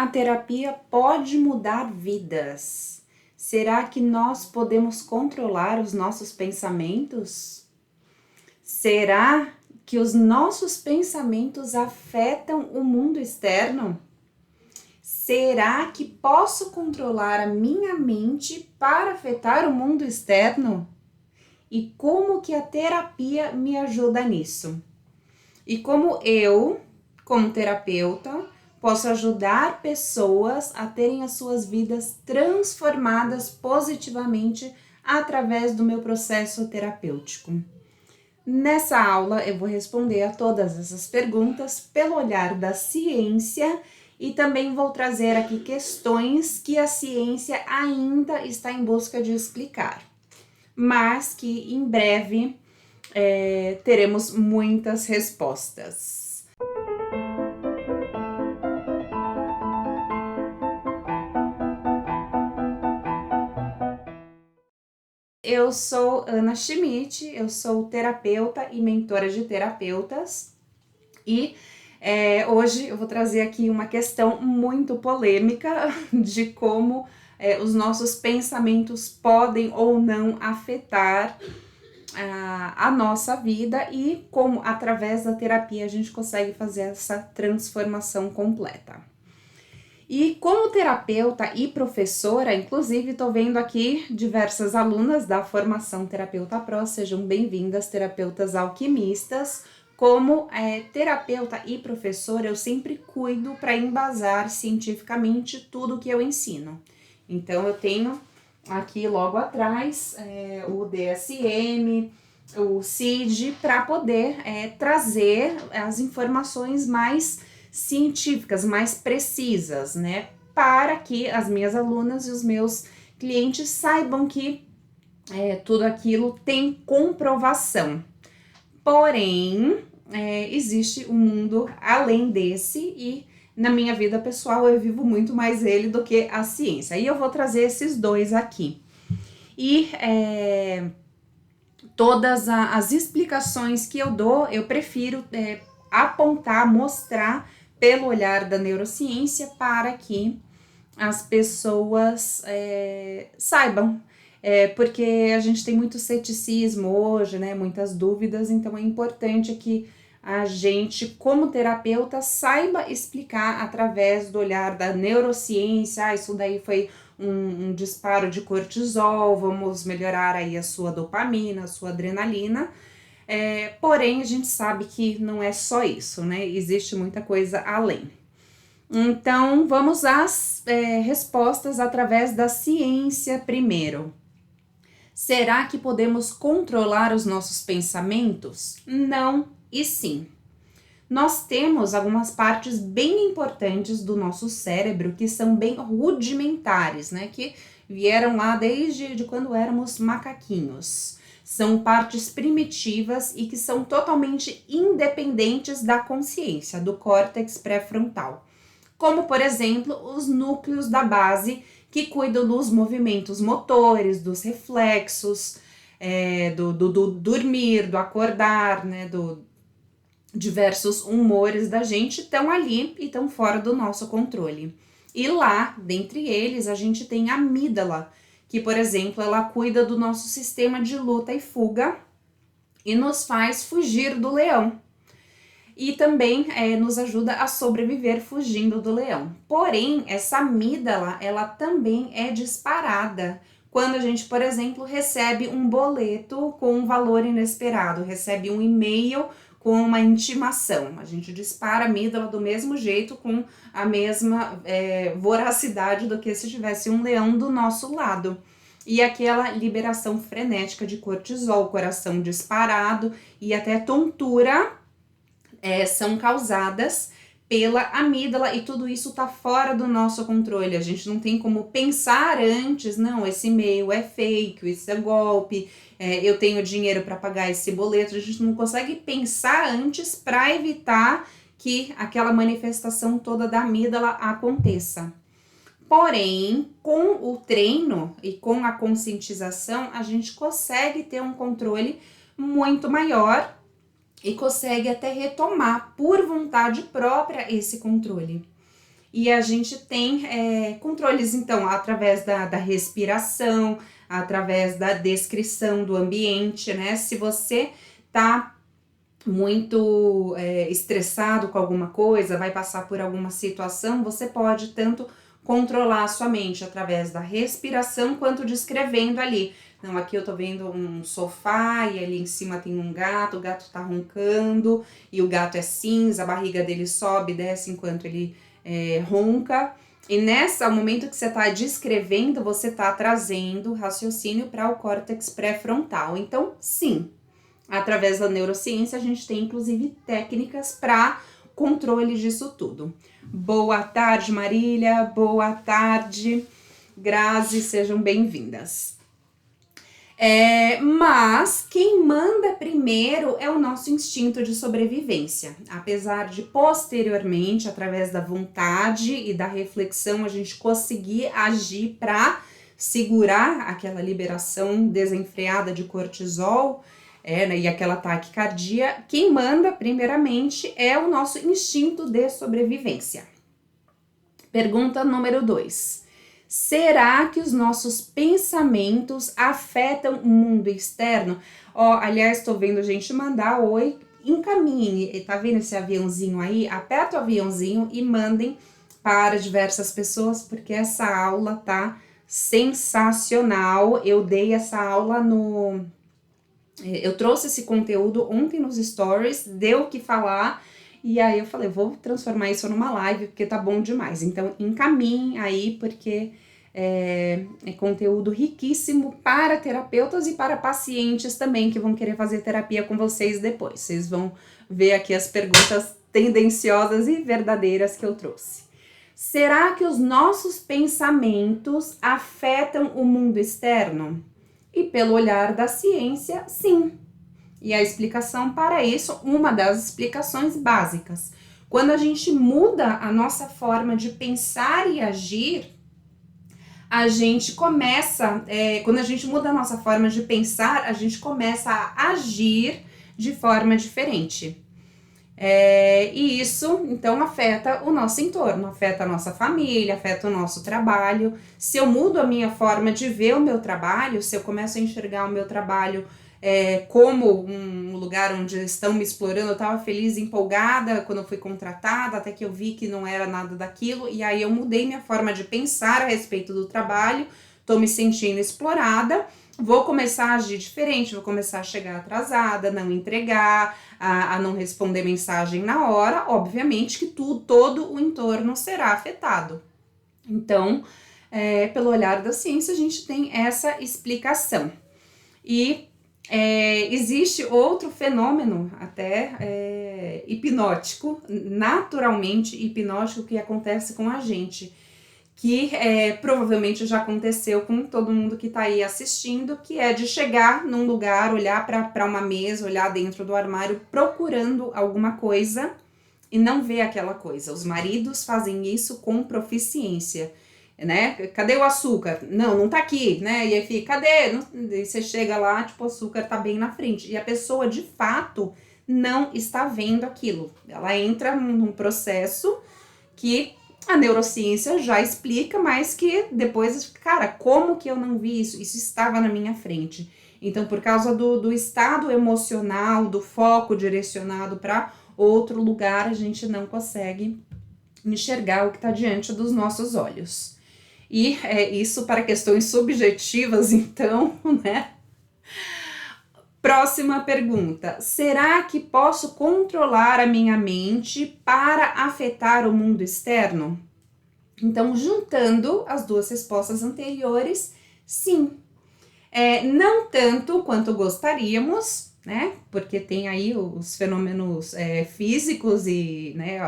a terapia pode mudar vidas? Será que nós podemos controlar os nossos pensamentos? Será que os nossos pensamentos afetam o mundo externo? Será que posso controlar a minha mente para afetar o mundo externo? E como que a terapia me ajuda nisso? E como eu, como terapeuta, posso ajudar pessoas a terem as suas vidas transformadas positivamente através do meu processo terapêutico. Nessa aula eu vou responder a todas essas perguntas pelo olhar da ciência e também vou trazer aqui questões que a ciência ainda está em busca de explicar, mas que em breve teremos muitas respostas. Eu sou Ana Schmidt, eu sou terapeuta e mentora de terapeutas e hoje eu vou trazer aqui uma questão muito polêmica de como os nossos pensamentos podem ou não afetar a nossa vida e como através da terapia a gente consegue fazer essa transformação completa. E como terapeuta e professora, inclusive estou vendo aqui diversas alunas da formação Terapeuta Pro, sejam bem-vindas, terapeutas alquimistas. Como terapeuta e professora, eu sempre cuido para embasar cientificamente tudo que eu ensino. Então eu tenho aqui logo atrás o DSM, o CID, para poder trazer as informações mais científicas, mais precisas, né? Para que as minhas alunas e os meus clientes saibam que tudo aquilo tem comprovação. Porém, existe um mundo além desse e na minha vida pessoal eu vivo muito mais ele do que a ciência. E eu vou trazer esses dois aqui. E todas as explicações que eu dou, eu prefiro apontar, mostrar pelo olhar da neurociência para que as pessoas saibam. Porque a gente tem muito ceticismo hoje, né? Muitas dúvidas, então é importante que a gente, como terapeuta, saiba explicar através do olhar da neurociência. Isso daí foi um disparo de cortisol, vamos melhorar aí a sua dopamina, a sua adrenalina. Porém, a gente sabe que não é só isso, né? Existe muita coisa além. Então, vamos às respostas através da ciência primeiro. Será que podemos controlar os nossos pensamentos? Não e sim. Nós temos algumas partes bem importantes do nosso cérebro que são bem rudimentares, né? Que vieram lá desde quando éramos macaquinhos. São partes primitivas e que são totalmente independentes da consciência, do córtex pré-frontal. Como, por exemplo, os núcleos da base que cuidam dos movimentos motores, dos reflexos, do dormir, do acordar, né, do diversos humores da gente estão ali e estão fora do nosso controle. E lá, dentre eles, a gente tem a amígdala, que, por exemplo, ela cuida do nosso sistema de luta e fuga e nos faz fugir do leão. E também nos ajuda a sobreviver fugindo do leão. Porém, essa amígdala, ela também é disparada quando a gente, por exemplo, recebe um boleto com um valor inesperado, recebe um e-mail com uma intimação. A gente dispara a amígdala do mesmo jeito, com a mesma voracidade do que se tivesse um leão do nosso lado. E aquela liberação frenética de cortisol, coração disparado e até tontura são causadas pela amígdala e tudo isso tá fora do nosso controle. A gente não tem como pensar antes, não, esse e-mail é fake, isso é golpe, eu tenho dinheiro para pagar esse boleto. A gente não consegue pensar antes para evitar que aquela manifestação toda da amígdala aconteça. Porém, com o treino e com a conscientização, a gente consegue ter um controle muito maior e consegue até retomar por vontade própria esse controle. e a gente tem controles, então, através da respiração, através da descrição do ambiente, né? Se você tá muito estressado com alguma coisa, vai passar por alguma situação, você pode tanto controlar a sua mente através da respiração, quanto descrevendo ali. Então, aqui eu tô vendo um sofá e ali em cima tem um gato, o gato tá roncando e o gato é cinza, a barriga dele sobe e desce enquanto ele ronca. E ao momento que você tá descrevendo, você tá trazendo raciocínio para o córtex pré-frontal. Então, sim, através da neurociência, a gente tem inclusive técnicas para controle disso tudo. Boa tarde, Marília. Boa tarde, Grazi. Sejam bem-vindas. Mas quem manda primeiro é o nosso instinto de sobrevivência. Apesar de posteriormente, através da vontade e da reflexão, a gente conseguir agir para segurar aquela liberação desenfreada de cortisol, né, e aquela taquicardia, quem manda primeiramente é o nosso instinto de sobrevivência. Pergunta número 2. Será que os nossos pensamentos afetam o mundo externo? Aliás, estou vendo gente mandar oi, encaminhe, tá vendo esse aviãozinho aí? Aperta o aviãozinho e mandem para diversas pessoas, porque essa aula tá sensacional. Eu dei essa aula eu trouxe esse conteúdo ontem nos stories, deu o que falar, e aí eu falei, vou transformar isso numa live, porque tá bom demais. Então, encaminhem aí, porque é conteúdo riquíssimo para terapeutas e para pacientes também, que vão querer fazer terapia com vocês depois. Vocês vão ver aqui as perguntas tendenciosas e verdadeiras que eu trouxe. Será que os nossos pensamentos afetam o mundo externo? E pelo olhar da ciência, sim. E a explicação para isso, uma das explicações básicas. Quando a gente muda a nossa forma de pensar e agir, a gente começa, quando a gente muda a nossa forma de pensar, a gente começa a agir de forma diferente. E isso, então, afeta o nosso entorno, afeta a nossa família, afeta o nosso trabalho. Se eu mudo a minha forma de ver o meu trabalho, se eu começo a enxergar o meu trabalho como um lugar onde estão me explorando, eu estava feliz, empolgada quando eu fui contratada, até que eu vi que não era nada daquilo, e aí eu mudei minha forma de pensar a respeito do trabalho, estou me sentindo explorada, vou começar a agir diferente, vou começar a chegar atrasada, não entregar, a não responder mensagem na hora, obviamente que todo o entorno será afetado. Então, pelo olhar da ciência, a gente tem essa explicação. E existe outro fenômeno, até hipnótico, naturalmente hipnótico, que acontece com a gente, que provavelmente já aconteceu com todo mundo que tá aí assistindo, que é de chegar num lugar, olhar para uma mesa, olhar dentro do armário, procurando alguma coisa e não ver aquela coisa. Os maridos fazem isso com proficiência, né? Cadê o açúcar? Não tá aqui, né? E aí fica, cadê? E você chega lá, tipo, o açúcar tá bem na frente. E a pessoa, de fato, não está vendo aquilo. Ela entra num processo que a neurociência já explica, mas que depois, cara, como que eu não vi isso? Isso estava na minha frente. Então, por causa do estado emocional, do foco direcionado para outro lugar, a gente não consegue enxergar o que está diante dos nossos olhos. E isso para questões subjetivas, então, né? Próxima pergunta. Será que posso controlar a minha mente para afetar o mundo externo? Então, juntando as duas respostas anteriores, sim. Não tanto quanto gostaríamos, né? Porque tem aí os fenômenos físicos e, né,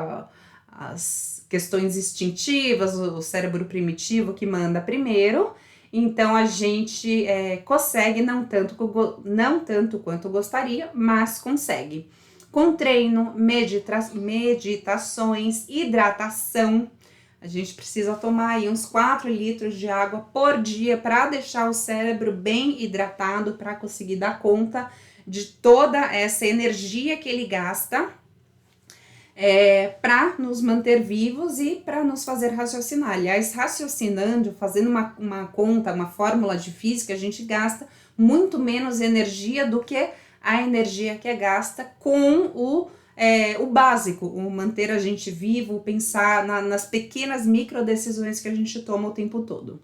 as questões instintivas, o cérebro primitivo que manda primeiro. Então, a gente consegue não tanto quanto gostaria, mas consegue. Com treino, meditações, hidratação, a gente precisa tomar aí uns 4 litros de água por dia para deixar o cérebro bem hidratado, para conseguir dar conta de toda essa energia que ele gasta. para nos manter vivos e para nos fazer raciocinar. Aliás, raciocinando, fazendo uma conta, uma fórmula de física, a gente gasta muito menos energia do que a energia que é gasta com o básico, o manter a gente vivo, pensar nas pequenas micro decisões que a gente toma o tempo todo.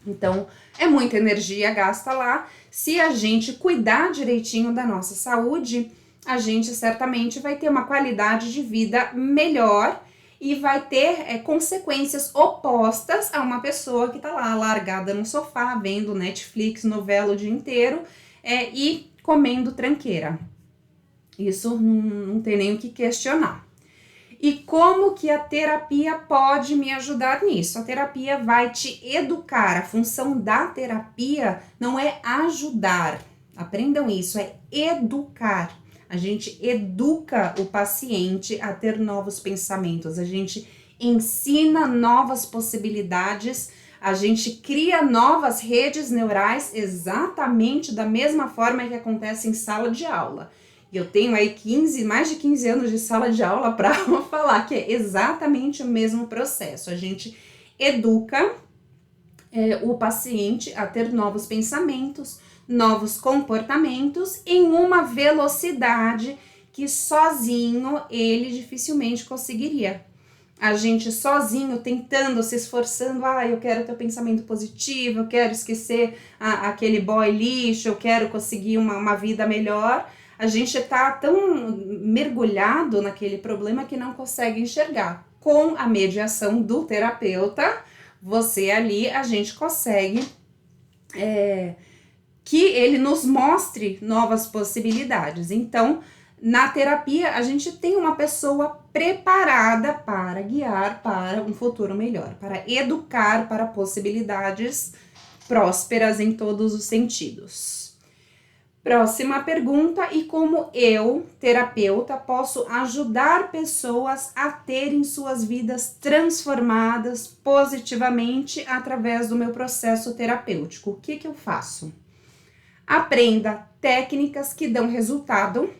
Então, é muita energia gasta lá. Se a gente cuidar direitinho da nossa saúde, a gente certamente vai ter uma qualidade de vida melhor e vai ter consequências opostas a uma pessoa que tá lá largada no sofá, vendo Netflix, novela o dia inteiro e comendo tranqueira. Isso não tem nem o que questionar. E como que a terapia pode me ajudar nisso? A terapia vai te educar. A função da terapia não é ajudar. Aprendam isso, é educar. A gente educa o paciente a ter novos pensamentos, a gente ensina novas possibilidades, a gente cria novas redes neurais exatamente da mesma forma que acontece em sala de aula. E eu tenho aí mais de 15 anos de sala de aula para falar que é exatamente o mesmo processo. A gente educa o paciente a ter novos pensamentos, novos comportamentos em uma velocidade que sozinho ele dificilmente conseguiria. A gente sozinho tentando, se esforçando, eu quero ter um pensamento positivo, eu quero esquecer aquele boy lixo, eu quero conseguir uma vida melhor. A gente tá tão mergulhado naquele problema que não consegue enxergar. Com a mediação do terapeuta, a gente consegue que ele nos mostre novas possibilidades. Então, na terapia, a gente tem uma pessoa preparada para guiar para um futuro melhor, para educar para possibilidades prósperas em todos os sentidos. Próxima pergunta: e como eu, terapeuta, posso ajudar pessoas a terem suas vidas transformadas positivamente através do meu processo terapêutico? O que eu faço? Aprenda técnicas que dão resultado.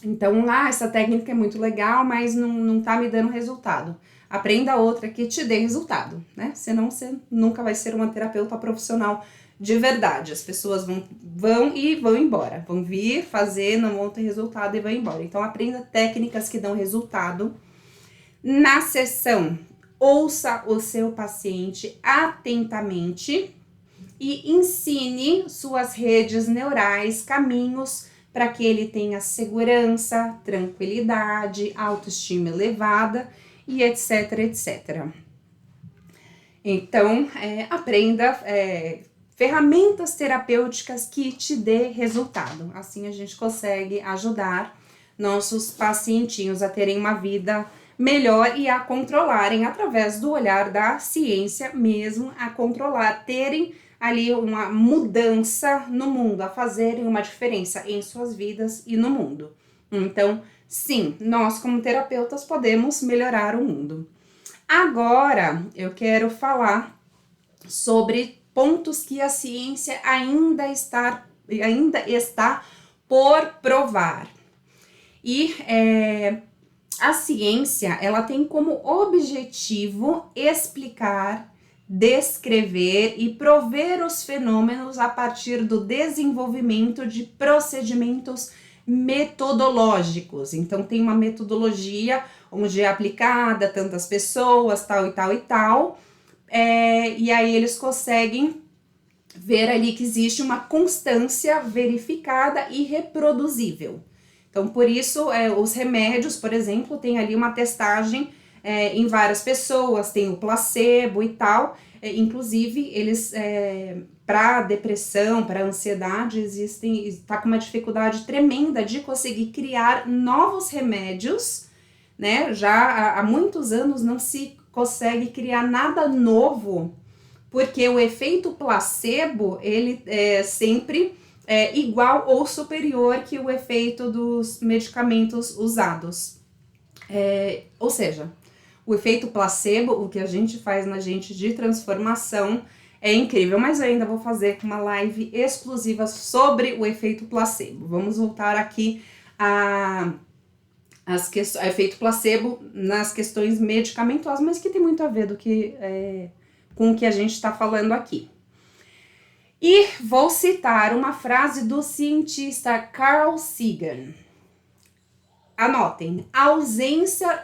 Então, essa técnica é muito legal, mas não tá me dando resultado. Aprenda outra que te dê resultado, né? Senão você nunca vai ser uma terapeuta profissional de verdade. As pessoas vão embora. Vão vir, fazer, não vão ter resultado e vão embora. Então, aprenda técnicas que dão resultado. Na sessão, ouça o seu paciente atentamente e ensine suas redes neurais, caminhos para que ele tenha segurança, tranquilidade, autoestima elevada e etc, etc. Então, aprenda ferramentas terapêuticas que te dê resultado. Assim a gente consegue ajudar nossos pacientinhos a terem uma vida melhor e a controlarem, através do olhar da ciência mesmo, a controlar, terem ali uma mudança no mundo, a fazerem uma diferença em suas vidas e no mundo. Então, sim, nós como terapeutas podemos melhorar o mundo. Agora, eu quero falar sobre pontos que a ciência ainda está por provar. E a ciência, ela tem como objetivo explicar, descrever e prover os fenômenos a partir do desenvolvimento de procedimentos metodológicos. Então, tem uma metodologia onde é aplicada a tantas pessoas, tal e tal e tal, e aí eles conseguem ver ali que existe uma constância verificada e reproduzível. Então, por isso, os remédios, por exemplo, tem ali uma testagem em várias pessoas, tem o placebo e tal. Inclusive, eles, para depressão, para ansiedade, está com uma dificuldade tremenda de conseguir criar novos remédios, né? Já há muitos anos não se consegue criar nada novo, porque o efeito placebo, ele é sempre igual ou superior que o efeito dos medicamentos usados. Ou seja, o efeito placebo, o que a gente faz na gente de transformação, é incrível, mas eu ainda vou fazer uma live exclusiva sobre o efeito placebo. Vamos voltar aqui efeito placebo nas questões medicamentosas, mas que tem muito a ver com o que a gente está falando aqui. E vou citar uma frase do cientista Carl Sagan. Anotem, ausência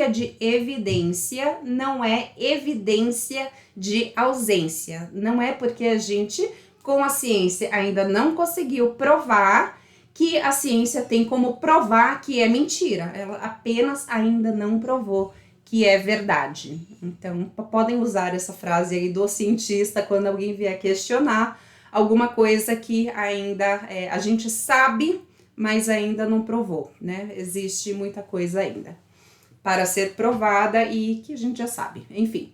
de evidência não é evidência de ausência. Não é porque a gente, com a ciência, ainda não conseguiu provar que a ciência tem como provar que é mentira. Ela apenas ainda não provou que é verdade. Então, podem usar essa frase aí do cientista quando alguém vier questionar alguma coisa que ainda a gente sabe, mas ainda não provou, né? Existe muita coisa ainda para ser provada e que a gente já sabe, enfim.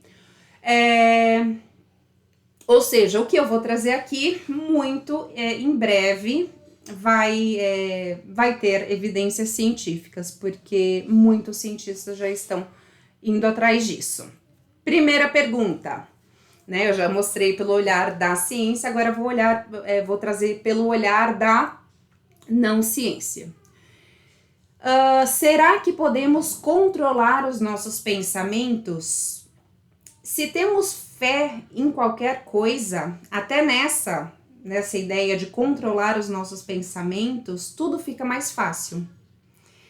Ou seja, o que eu vou trazer aqui, muito em breve, vai ter evidências científicas, porque muitos cientistas já estão indo atrás disso. Primeira pergunta, né? Eu já mostrei pelo olhar da ciência, agora vou trazer pelo olhar da não ciência. Será que podemos controlar os nossos pensamentos? Se temos fé em qualquer coisa, até nessa ideia de controlar os nossos pensamentos, tudo fica mais fácil.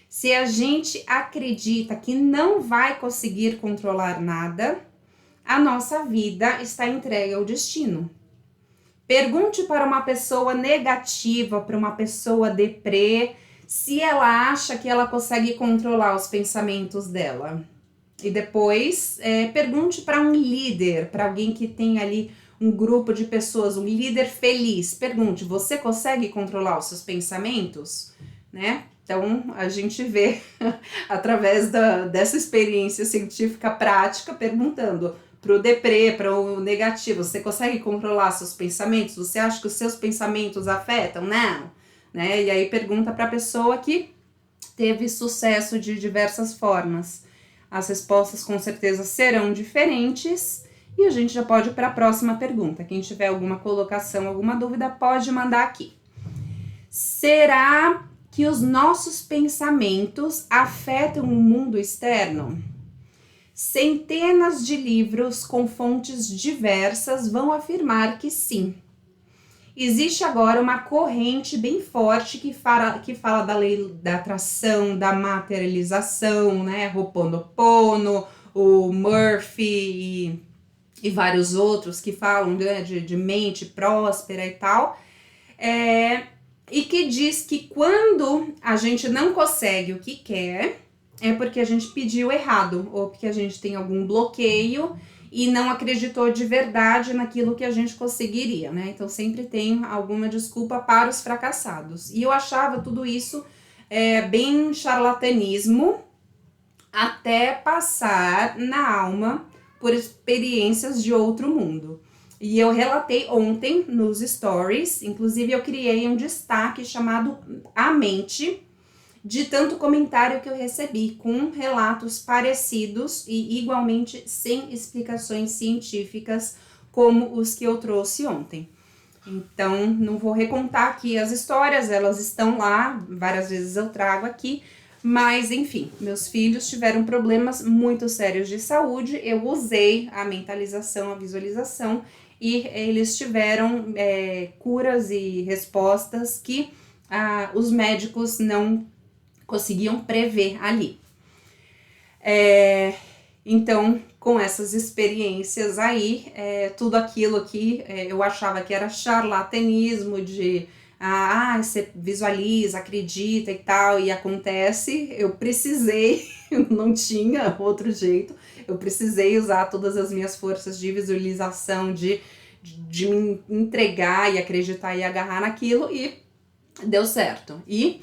Se a gente acredita que não vai conseguir controlar nada, a nossa vida está entregue ao destino. Pergunte para uma pessoa negativa, para uma pessoa deprê, se ela acha que ela consegue controlar os pensamentos dela. E depois, pergunte para um líder, para alguém que tem ali um grupo de pessoas, um líder feliz. Pergunte, você consegue controlar os seus pensamentos? Né? Então, a gente vê através dessa experiência científica prática, perguntando para o deprê, para o negativo, você consegue controlar seus pensamentos? Você acha que os seus pensamentos afetam? Não. Né? E aí pergunta para a pessoa que teve sucesso de diversas formas. As respostas com certeza serão diferentes e a gente já pode ir para a próxima pergunta. Quem tiver alguma colocação, alguma dúvida, pode mandar aqui. Será que os nossos pensamentos afetam o mundo externo? Centenas de livros com fontes diversas vão afirmar que sim. Existe agora uma corrente bem forte que fala da lei da atração, da materialização, né? Ho'oponopono, o Murphy e vários outros que falam, né, de mente próspera e tal. E que diz que quando a gente não consegue o que quer, é porque a gente pediu errado, ou porque a gente tem algum bloqueio e não acreditou de verdade naquilo que a gente conseguiria, né? Então sempre tem alguma desculpa para os fracassados. E eu achava tudo isso bem charlatanismo, até passar na alma por experiências de outro mundo. E eu relatei ontem nos stories, inclusive eu criei um destaque chamado A Mente, de tanto comentário que eu recebi, com relatos parecidos e igualmente sem explicações científicas como os que eu trouxe ontem. Então, não vou recontar aqui as histórias, elas estão lá, várias vezes eu trago aqui, mas enfim, meus filhos tiveram problemas muito sérios de saúde, eu usei a mentalização, a visualização, e eles tiveram curas e respostas que os médicos não conseguiam prever ali. Então, com essas experiências aí, tudo aquilo que eu achava que era charlatanismo de você visualiza, acredita e tal, e acontece, eu precisei, eu não tinha outro jeito, eu precisei usar todas as minhas forças de visualização, de me entregar e acreditar e agarrar naquilo, e deu certo. E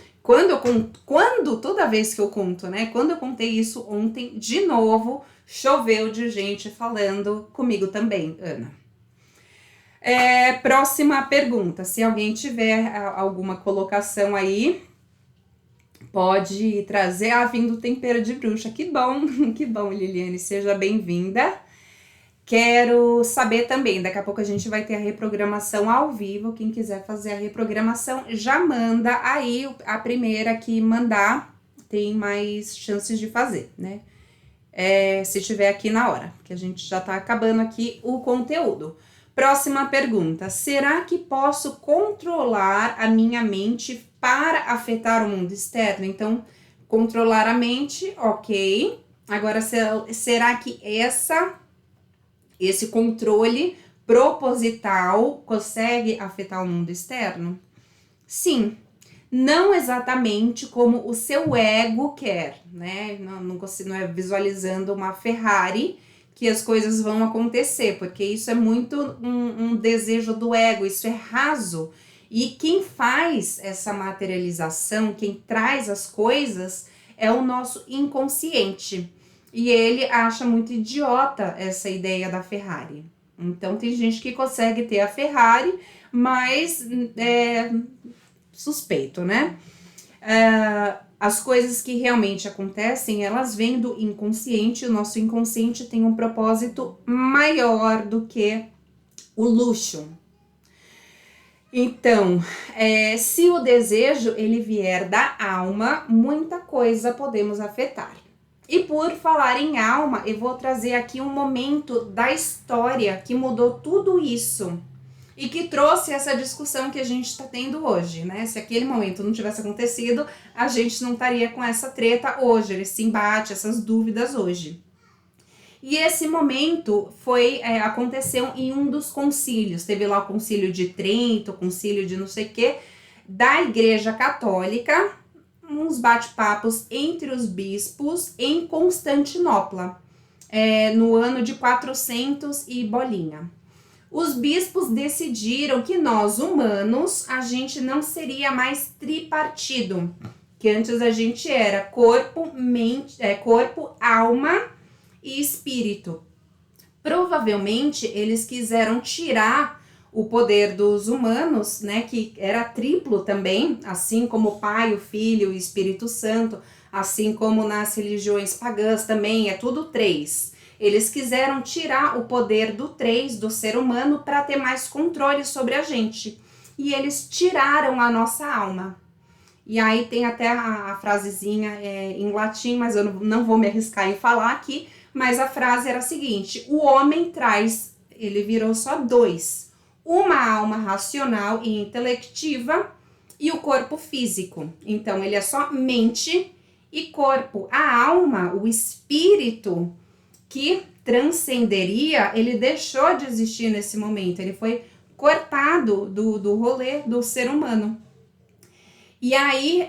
toda vez que eu conto, né? Quando eu contei isso ontem, de novo, choveu de gente falando comigo também, Ana. Próxima pergunta. Se alguém tiver alguma colocação aí, pode trazer. Vindo tempero de bruxa. Que bom, que bom, Liliane. Seja bem-vinda. Quero saber também, daqui a pouco a gente vai ter a reprogramação ao vivo. Quem quiser fazer a reprogramação, já manda aí a primeira que mandar tem mais chances de fazer, né? Se tiver aqui na hora, que a gente já tá acabando aqui o conteúdo. Próxima pergunta: será que posso controlar a minha mente para afetar o mundo externo? Então, controlar a mente, ok. Agora, será que esse controle proposital consegue afetar o mundo externo? Sim, não exatamente como o seu ego quer, né? Não é visualizando uma Ferrari que as coisas vão acontecer, porque isso é muito um desejo do ego, isso é raso. E quem faz essa materialização, quem traz as coisas, é o nosso inconsciente. E ele acha muito idiota essa ideia da Ferrari. Então tem gente que consegue ter a Ferrari, mas suspeito, né? As coisas que realmente acontecem, elas vêm do inconsciente. O nosso inconsciente tem um propósito maior do que o luxo. Então, se o desejo ele vier da alma, muita coisa podemos afetar. E por falar em alma, eu vou trazer aqui um momento da história que mudou tudo isso e que trouxe essa discussão que a gente está tendo hoje, né? Se aquele momento não tivesse acontecido, a gente não estaria com essa treta hoje, esse embate, essas dúvidas hoje. E esse momento aconteceu em um dos concílios. Teve lá o concílio de Trento, o concílio de não sei o quê, da Igreja Católica, uns bate-papos entre os bispos em Constantinopla, no ano de 400 e bolinha. Os bispos decidiram que nós, humanos, a gente não seria mais tripartido, que antes a gente era corpo, alma e espírito. Provavelmente eles quiseram tirar o poder dos humanos, né, que era triplo também, assim como o Pai, o Filho e o Espírito Santo, assim como nas religiões pagãs também, é tudo 3. Eles quiseram tirar o poder do 3, do ser humano, para ter mais controle sobre a gente. E eles tiraram a nossa alma. E aí tem até a frasezinha em latim, mas eu não vou me arriscar em falar aqui, mas a frase era a seguinte: o homem ele virou só 2. Uma alma racional e intelectiva e o corpo físico. Então, ele é só mente e corpo. A alma, o espírito que transcenderia, ele deixou de existir nesse momento. Ele foi cortado do rolê do ser humano. E aí,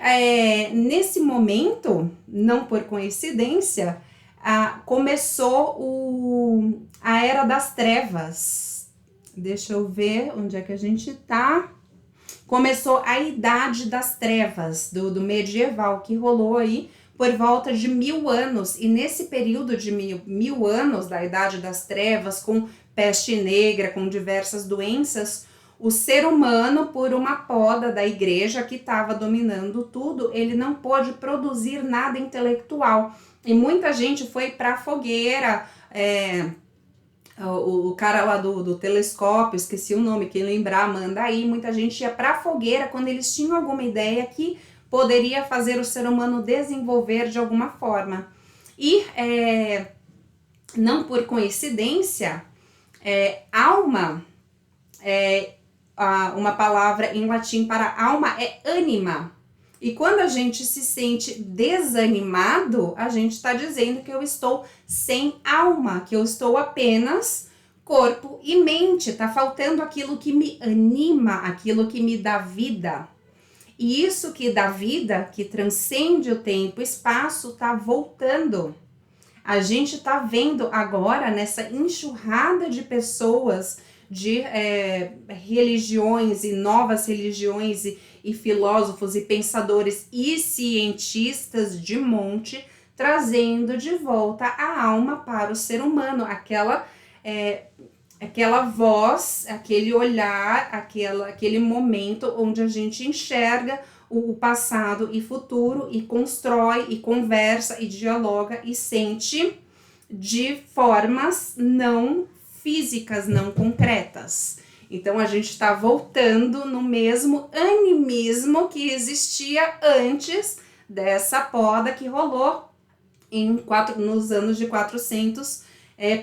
nesse momento, não por coincidência, começou a Era das Trevas. Deixa eu ver onde é que a gente tá. Começou a Idade das Trevas, do medieval, que rolou aí por volta de 1000 anos. E nesse período de mil anos da Idade das Trevas, com peste negra, com diversas doenças, o ser humano, por uma poda da igreja que estava dominando tudo, ele não pôde produzir nada intelectual. E muita gente foi para a fogueira. O cara lá do telescópio, esqueci o nome, quem lembrar, manda aí. Muita gente ia para a fogueira quando eles tinham alguma ideia que poderia fazer o ser humano desenvolver de alguma forma. E não por coincidência, alma, uma palavra em latim para alma é anima. E quando a gente se sente desanimado, a gente está dizendo que eu estou sem alma, que eu estou apenas corpo e mente. Tá faltando aquilo que me anima, aquilo que me dá vida. E isso que dá vida, que transcende o tempo e espaço, tá voltando. A gente tá vendo agora nessa enxurrada de pessoas, de religiões e novas religiões e filósofos e pensadores e cientistas de monte, trazendo de volta a alma para o ser humano, aquela voz, aquele olhar, aquele momento onde a gente enxerga o passado e futuro e constrói e conversa e dialoga e sente de formas não físicas, não concretas. Então a gente está voltando no mesmo animismo que existia antes dessa poda que rolou nos anos de 400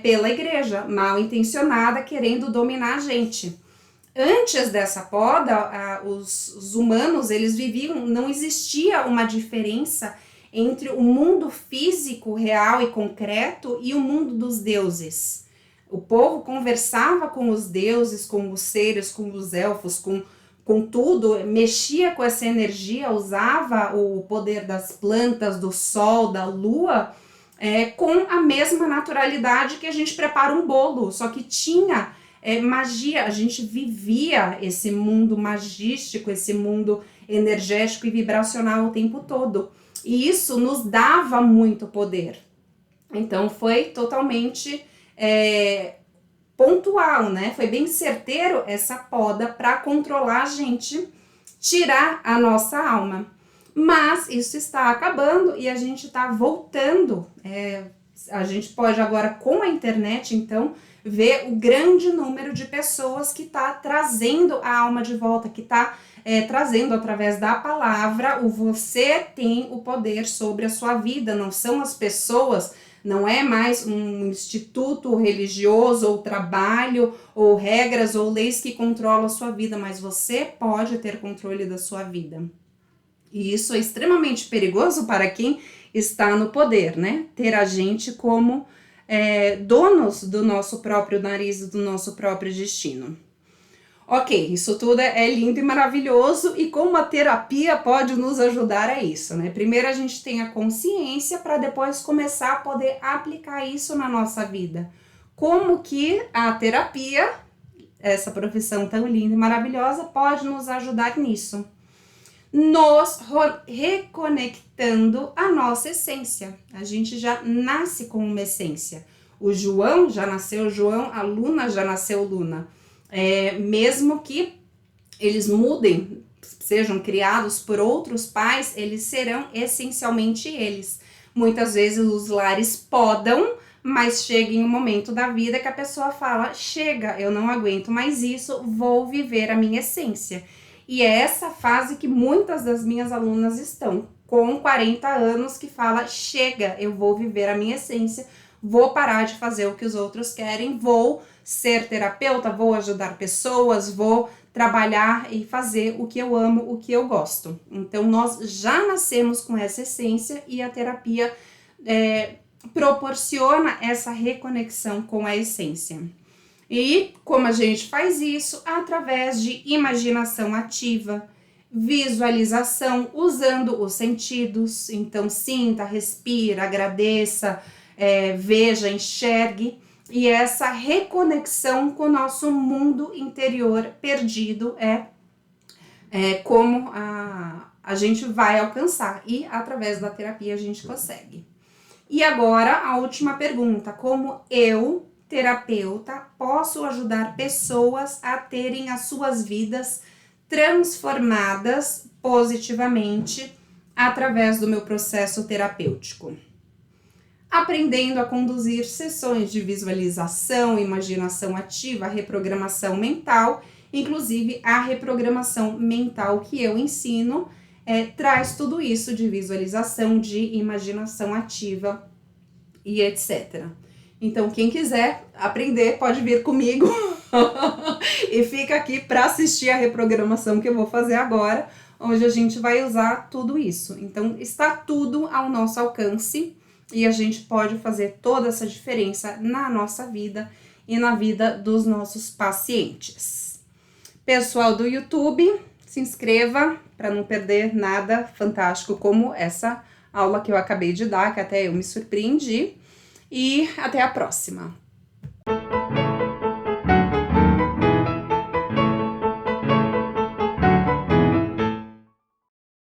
pela igreja, mal intencionada, querendo dominar a gente. Antes dessa poda, os humanos, eles viviam, não existia uma diferença entre o mundo físico, real e concreto e o mundo dos deuses. O povo conversava com os deuses, com os seres, com os elfos, com tudo, mexia com essa energia, usava o poder das plantas, do sol, da lua, com a mesma naturalidade que a gente prepara um bolo, só que tinha magia, a gente vivia esse mundo magístico, esse mundo energético e vibracional o tempo todo. E isso nos dava muito poder. Então foi totalmente pontual, né? Foi bem certeiro essa poda para controlar a gente, tirar a nossa alma. Mas isso está acabando e a gente está voltando. A gente pode agora, com a internet, então, ver o grande número de pessoas que está trazendo a alma de volta, que está trazendo através da palavra o você tem o poder sobre a sua vida, não são as pessoas, não é mais um instituto religioso ou trabalho ou regras ou leis que controlam a sua vida, mas você pode ter controle da sua vida. E isso é extremamente perigoso para quem está no poder, né? Ter a gente como donos do nosso próprio nariz, do nosso próprio destino. Ok, isso tudo é lindo e maravilhoso, e como a terapia pode nos ajudar a isso, né? Primeiro a gente tem a consciência para depois começar a poder aplicar isso na nossa vida. Como que a terapia, essa profissão tão linda e maravilhosa, pode nos ajudar nisso? Nos reconectando a nossa essência. A gente já nasce com uma essência. O João já nasceu João, a Luna já nasceu Luna. Mesmo que eles mudem, sejam criados por outros pais, eles serão essencialmente eles. Muitas vezes os lares podam, mas chega em um momento da vida que a pessoa fala, chega, eu não aguento mais isso, vou viver a minha essência. E é essa fase que muitas das minhas alunas estão, com 40 anos, que fala, chega, eu vou viver a minha essência, vou parar de fazer o que os outros querem, vou ser terapeuta, vou ajudar pessoas, vou trabalhar e fazer o que eu amo, o que eu gosto. Então, nós já nascemos com essa essência e a terapia proporciona essa reconexão com a essência. E como a gente faz isso? Através de imaginação ativa, visualização, usando os sentidos. Então, sinta, respira, agradeça, veja, enxergue. E essa reconexão com o nosso mundo interior perdido como a gente vai alcançar. E através da terapia a gente consegue. E agora, a última pergunta. Como eu, terapeuta, posso ajudar pessoas a terem as suas vidas transformadas positivamente através do meu processo terapêutico? Aprendendo a conduzir sessões de visualização, imaginação ativa, reprogramação mental, inclusive a reprogramação mental que eu ensino traz tudo isso de visualização, de imaginação ativa e etc. Então, quem quiser aprender pode vir comigo e fica aqui para assistir a reprogramação que eu vou fazer agora, onde a gente vai usar tudo isso. Então, está tudo ao nosso alcance e a gente pode fazer toda essa diferença na nossa vida e na vida dos nossos pacientes. Pessoal do YouTube, se inscreva para não perder nada fantástico como essa aula que eu acabei de dar, que até eu me surpreendi. E até a próxima!